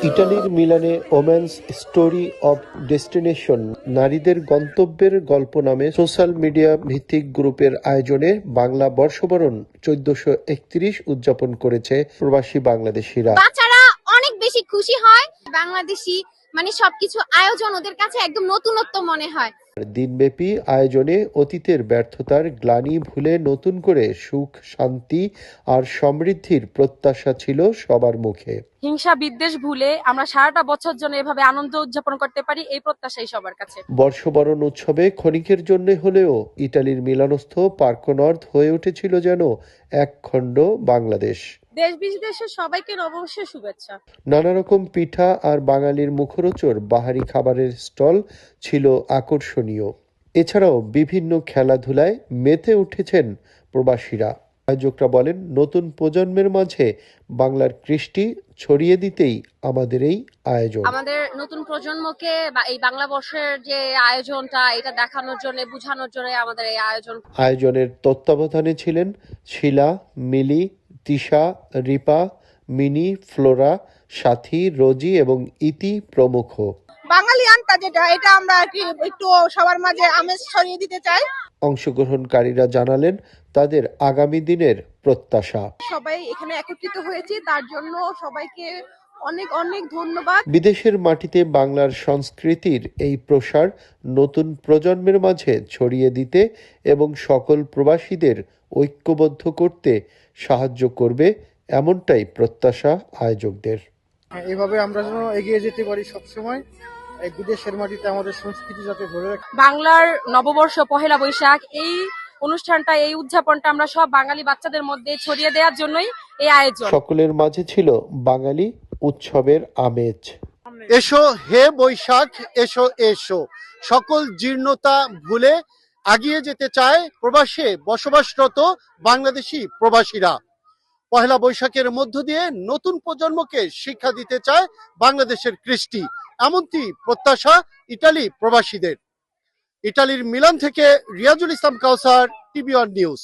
ইতালির মিলানে woman's story of destination নারীদের গন্তব্যের গল্প নামে সোশ্যাল মিডিয়া ভিত্তিক গ্রুপের আয়োজনে বাংলা বর্ষবরণ 1431 উদযাপন করেছে প্রবাসী বাংলাদেশিরা। বাচ্চারা অনেক বেশি খুশি হয়। বাংলাদেশি মানে সবকিছু আয়োজন ওদের কাছে একদম নতুনত্ব মনে হয়। দিনব্যাপী আয়োজনে অতীতের ব্যর্থতার গ্লানি ভুলে নতুন করে সুখ, শান্তি আর সমৃদ্ধির প্রত্যাশা ছিল সবার মুখে। হিংসা বিদ্বেষ ভুলে আমরা সারাটা বছর জন্য এভাবে আনন্দ উদযাপন করতে পারি, এই প্রত্যাশাই সবার কাছে। বর্ষবরণ উৎসবে ক্ষণিকের জন্য হলেও ইতালির মিলানস্থ পার্কো নর্থ হয়ে উঠেছিল যেন এক খণ্ড বাংলাদেশ। দেশ বিদেশের সবাইকে নববর্ষের শুভেচ্ছা। নানা রকম পিঠা আর বাঙালির মুখরোচর বাহারি খাবারের স্টল ছিল আকর্ষণীয়। এছাড়াও বিভিন্ন খেলাধুলায় মেতে উঠেছেন প্রবাসীরা। আয়োজকরা বলেন, নতুন প্রজন্মের মাঝে বাংলার কৃষ্টি ছড়িয়ে দিতেই আমাদের এই আয়োজন। আমাদের নতুন প্রজন্মকে এই বাংলা বর্ষের যে আয়োজনটা, এটা দেখানোর জন্য, বোঝানোর জন্য আমাদের এই আয়োজন। আয়োজনের তত্ত্বাবধানে ছিলেন শিলা, মিলি, তিশা, রিপা, মিনি, ফ্লোরা, সাথী, রোজি এবং ইতি প্রমুখ। বাঙালিয়ানটা যেটা, এটা আমরা আর কি একটু সবার মাঝে আমেজ ছড়িয়ে দিতে চাই। অংশগ্রহণকারীরা জানালেন তাদের আগামী দিনের প্রত্যাশা। সবাই এখানে একত্রিত হয়েছে, তার জন্য সবাইকে অনেক অনেক ধন্যবাদ। বিদেশের মাটিতে বাংলার সংস্কৃতির এই প্রসার নতুন প্রজন্মের মাঝে ছড়িয়ে দিতে এবং সকল প্রবাসীদের ঐক্যবদ্ধ করতে সাহায্য করবে, এমনটাই প্রত্যাশা আয়োজকদের। এইভাবে আমরা যেন এগিয়ে যেতে পারি সবসময়, এই বিদেশের মাটিতে আমাদের সংস্কৃতি যাতে ধরে রাখে। বাংলার নববর্ষ পহেলা বৈশাখ, এই অনুষ্ঠানটা, এই উদযাপনটা আমরা সব বাঙালি বাচ্চাদের মধ্যে ছড়িয়ে দেওয়ার জন্যই এই আয়োজন। সকলের মাঝে ছিল বাঙালি উৎসবের আমেজ। এসো হে বৈশাখ, এসো এসো, সকল জীর্ণতা ভুলে এগিয়ে যেতে চায় প্রবাসে বসবাসরত বাংলাদেশি প্রবাসীরা। পহেলা বৈশাখের মধ্য দিয়ে নতুন প্রজন্মকে শিক্ষা দিতে চায় বাংলাদেশের কৃষ্টি, এমনটি প্রত্যাশা ইতালি প্রবাসীদের। ইতালির মিলান থেকে রিয়াজুল ইসলাম কাউসার, টিভি ওয়ান নিউজ।